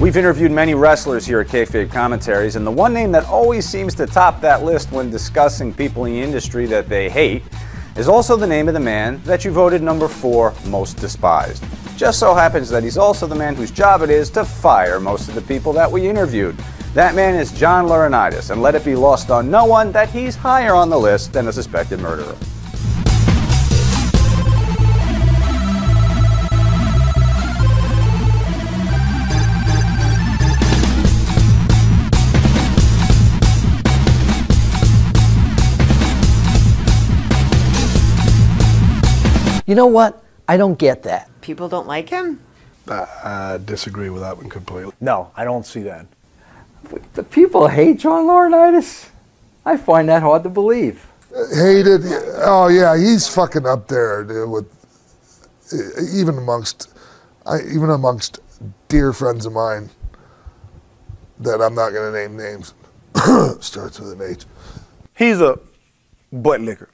We've interviewed many wrestlers here at Kayfabe Commentaries, and the one name that always seems to top that list when discussing people in the industry that they hate is also the name of the man that you voted number 4 most despised. Just so happens that he's also the man whose job it is to fire most of the people that we interviewed. That man is John Laurinaitis, and let it be lost on no one that he's higher on the list than a suspected murderer. You know what? I don't get that. People don't like him? I disagree with that one completely. No, I don't see that. The people hate John Laurinaitis? I find that hard to believe. Hated? Oh yeah, he's fucking up there, dude, with even amongst dear friends of mine that I'm not going to name names. Starts with an H. He's a butt licker.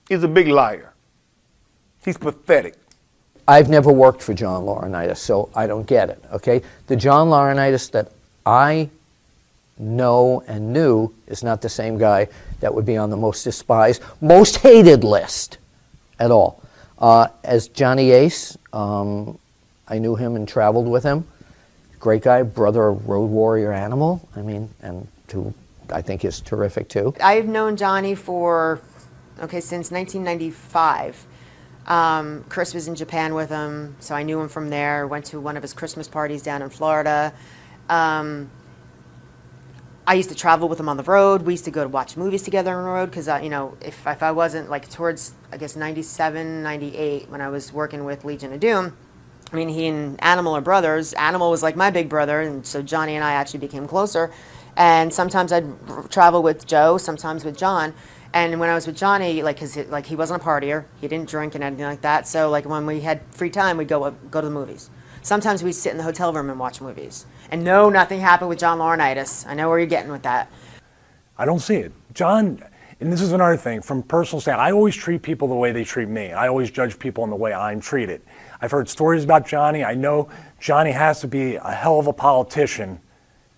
He's a big liar. He's pathetic. I've never worked for John Laurinaitis, so I don't get it, okay? The John Laurinaitis that I know and knew is not the same guy that would be on the most despised, most hated list at all. As Johnny Ace, I knew him and traveled with him. Great guy, brother of Road Warrior Animal, I mean, and who I think is terrific too. I've known Johnny for, since 1995. Chris was in Japan with him, so I knew him from there. Went to one of his Christmas parties down in Florida. I used to travel with him on the road. We used to go to watch movies together on the road because, if I wasn't, towards, 97, 98, when I was working with Legion of Doom, I mean, he and Animal are brothers. Animal was like my big brother, and so Johnny and I actually became closer. And sometimes I'd travel with Joe, sometimes with John. And when I was with Johnny, he wasn't a partier, he didn't drink and anything like that. So when we had free time, we'd go to the movies. Sometimes we'd sit in the hotel room and watch movies. And no, nothing happened with John Laurinaitis. I know where you're getting with that. I don't see it. John, and this is another thing, from personal standpoint, I always treat people the way they treat me. I always judge people in the way I'm treated. I've heard stories about Johnny. I know Johnny has to be a hell of a politician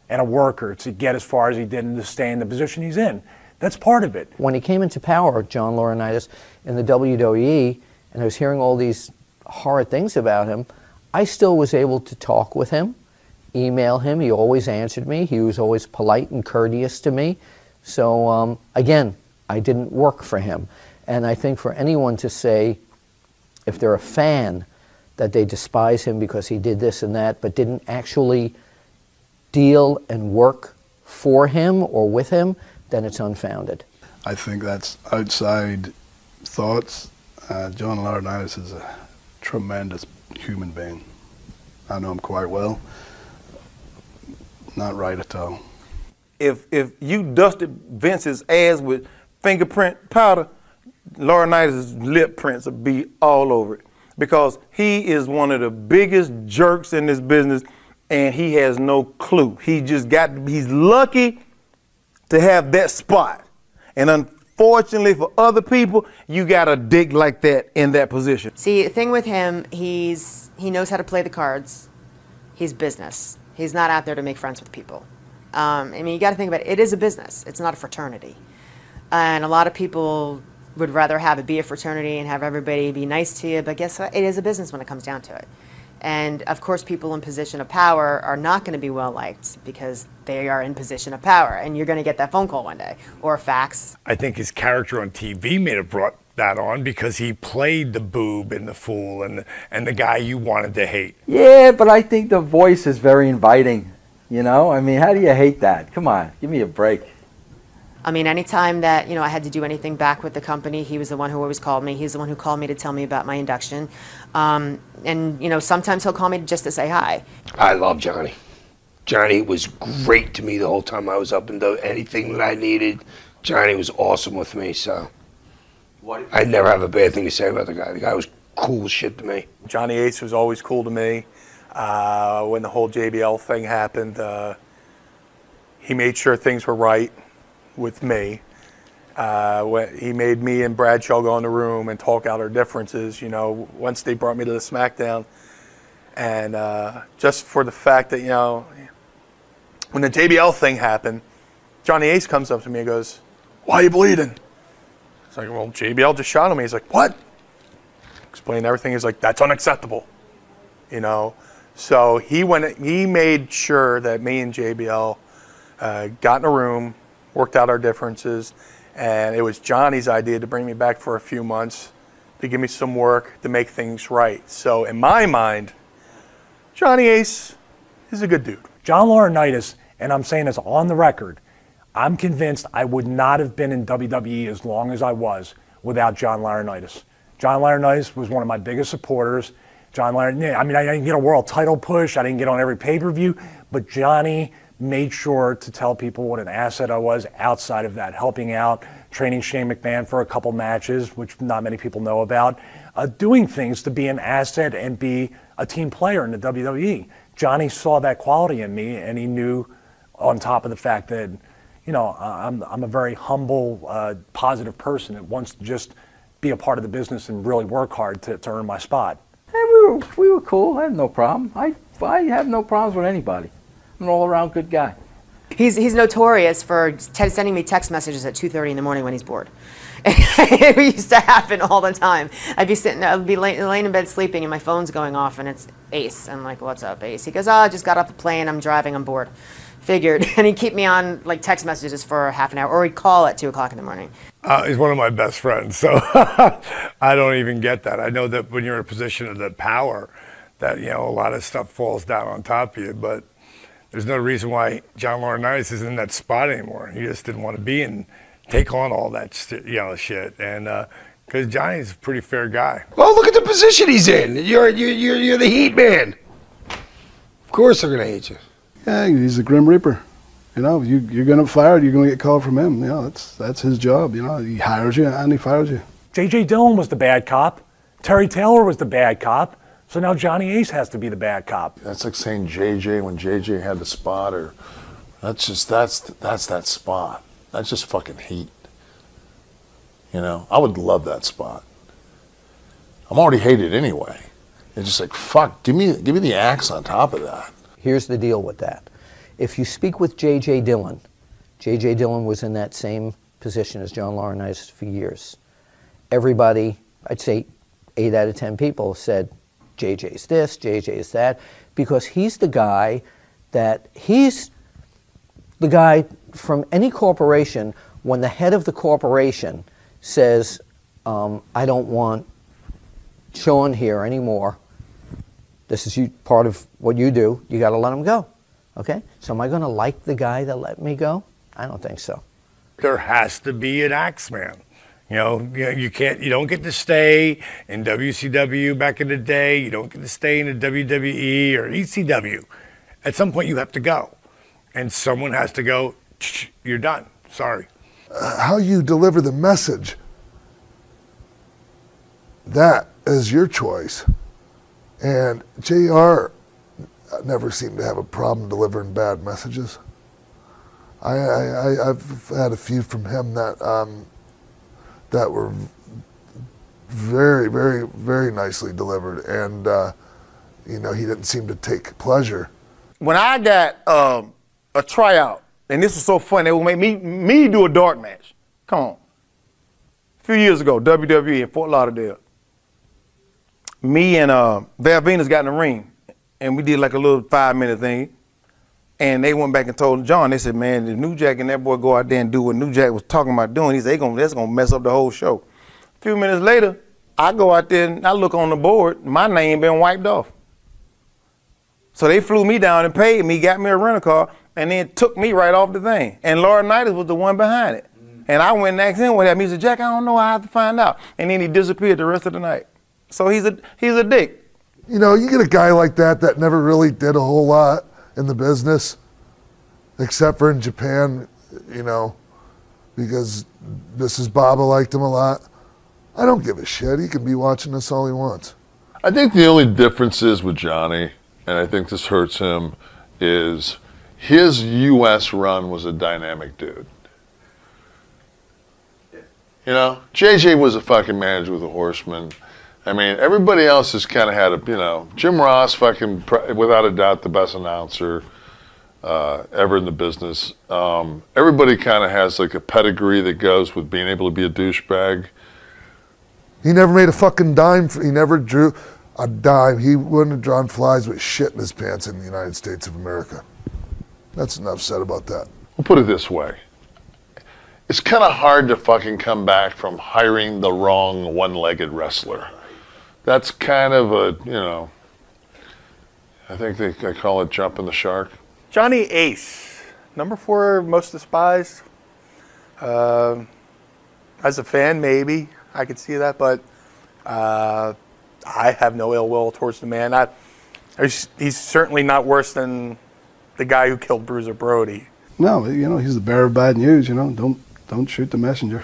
and a worker to get as far as he did and to stay in the position he's in. That's part of it. When he came into power, John Laurinaitis, in the WWE, and I was hearing all these horrid things about him, I still was able to talk with him, email him. He always answered me. He was always polite and courteous to me. So, again, I didn't work for him. And I think for anyone to say, if they're a fan, that they despise him because he did this and that, but didn't actually deal and work for him or with him, then it's unfounded. I think that's outside thoughts. John Laurinaitis is a tremendous human being. I know him quite well. Not right at all. If you dusted Vince's ass with fingerprint powder, Laurinaitis' lip prints would be all over it. Because he is one of the biggest jerks in this business, and he has no clue. He's lucky to have that spot. And unfortunately for other people, you got a dick like that in that position. See, the thing with him, he knows how to play the cards. He's business. He's not out there to make friends with people. I mean, you got to think about it. It is a business. It's not a fraternity. And a lot of people would rather have it be a fraternity and have everybody be nice to you, but guess what? It is a business when it comes down to it. And of course, people in position of power are not going to be well liked because they are in position of power, and you're going to get that phone call one day or a fax. I think his character on TV may have brought that on because he played the boob and the fool and the guy you wanted to hate. Yeah, but I think the voice is very inviting. You know, I mean, how do you hate that? Come on, give me a break. I mean, anytime that, I had to do anything back with the company, he was the one who always called me. He's the one who called me to tell me about my induction. And, sometimes he'll call me just to say hi. I love Johnny. Johnny was great to me the whole time I was up and do anything that I needed. Johnny was awesome with me, so I never have a bad thing to say about the guy. The guy was cool as shit to me. Johnny Ace was always cool to me. When the whole JBL thing happened, he made sure things were right with me. He made me and Bradshaw go in the room and talk out our differences. Once they brought me to the SmackDown, And just for the fact that, you know, when the JBL thing happened, Johnny Ace comes up to me and goes, "Why are you bleeding?" It's like, "Well, JBL just shot at me." He's like, "What?" Explained everything. He's like, "That's unacceptable." You know? So he made sure that me and JBL got in a room, worked out our differences, and it was Johnny's idea to bring me back for a few months to give me some work to make things right. So in my mind, Johnny Ace is a good dude. John Laurinaitis, and I'm saying this on the record, I'm convinced I would not have been in WWE as long as I was without John Laurinaitis. John Laurinaitis was one of my biggest supporters. John Laurinaitis, I mean, I didn't get a world title push, I didn't get on every pay-per-view, but Johnny made sure to tell people what an asset I was outside of that, helping out, training Shane McMahon for a couple matches, which not many people know about, doing things to be an asset and be a team player in the WWE. Johnny saw that quality in me, and he knew, on top of the fact that, you know, I'm a very humble, positive person that wants to just be a part of the business and really work hard to earn my spot. Hey, we were cool. I had no problem. I have no problems with anybody. I'm an all-around good guy. He's notorious for sending me text messages at 2:30 in the morning when he's bored. It used to happen all the time. I'd be sitting there, I'd be laying in bed sleeping, and my phone's going off, and it's Ace. I'm like, "What's up, Ace?" He goes, "Oh, I just got off the plane. I'm driving. I'm bored." Figured. And he'd keep me on like text messages for half an hour, or he'd call at 2 o'clock in the morning. He's one of my best friends, so I don't even get that. I know that when you're in a position of that power, that, you know, a lot of stuff falls down on top of you, but there's no reason why John Laurinaitis isn't in that spot anymore. He just didn't want to be and take on all that shit, and because Johnny's a pretty fair guy. Well, look at the position he's in. You're the heat man. Of course they're gonna hate you. Yeah, he's the Grim Reaper. You know, you're going to fire, you're going to get called from him. You know, that's his job. You know, he hires you and he fires you. J.J. Dillon was the bad cop. Terry Taylor was the bad cop. So now Johnny Ace has to be the bad cop. That's like saying JJ when JJ had the spot, or that's that spot. That's just fucking heat. You know, I would love that spot. I'm already hated anyway. It's just like, fuck, give me the axe on top of that. Here's the deal with that. If you speak with J.J. Dillon was in that same position as John Laurinaitis for years. Everybody, I'd say 8 out of 10 people said, JJ's this, JJ's that, because he's the guy from any corporation, when the head of the corporation says, I don't want Sean here anymore, this is part of what you do, you got to let him go. Okay? So am I going to like the guy that let me go? I don't think so. There has to be an Axeman. You know, you don't get to stay in WCW back in the day. You don't get to stay in the WWE or ECW. At some point you have to go. And someone has to go, you're done. Sorry. How you deliver the message, that is your choice. And JR never seemed to have a problem delivering bad messages. I've had a few from him that were very, very, very nicely delivered, and you know, he didn't seem to take pleasure. When I got a tryout, and this was so funny, it would make me do a dark match. Come on. A few years ago, WWE in Fort Lauderdale. Me and Val Venus got in the ring, and we did like a little 5-minute thing. And they went back and told John, they said, man, if New Jack and that boy go out there and do what New Jack was talking about doing, he said, that's going to mess up the whole show. A few minutes later, I go out there and I look on the board, my name been wiped off. So they flew me down and paid me, got me a rental car, and then took me right off the thing. And Laurinaitis was the one behind it. And I went and asked him what happened. He said, Jack, I don't know, I have to find out. And then he disappeared the rest of the night. So he's a dick. You know, you get a guy like that never really did a whole lot in the business, except for in Japan, you know, because Mrs. Baba liked him a lot. I don't give a shit. He can be watching this all he wants. I think the only difference is with Johnny, and I think this hurts him, is his U.S. run was a dynamic dude. You know, JJ was a fucking manager with the Horsemen. I mean, everybody else has kind of had a, you know, Jim Ross, fucking, without a doubt, the best announcer ever in the business. Everybody kind of has like a pedigree that goes with being able to be a douchebag. He never made a fucking dime. He never drew a dime. He wouldn't have drawn flies with shit in his pants in the United States of America. That's enough said about that. We'll put it this way. It's kind of hard to fucking come back from hiring the wrong one-legged wrestler. That's kind of a, you know, I think I call it jumping the shark. Johnny Ace, number 4 most despised. As a fan, maybe I could see that, but I have no ill will towards the man. He's certainly not worse than the guy who killed Bruiser Brody. No, you know, he's the bearer of bad news. You know, don't shoot the messenger.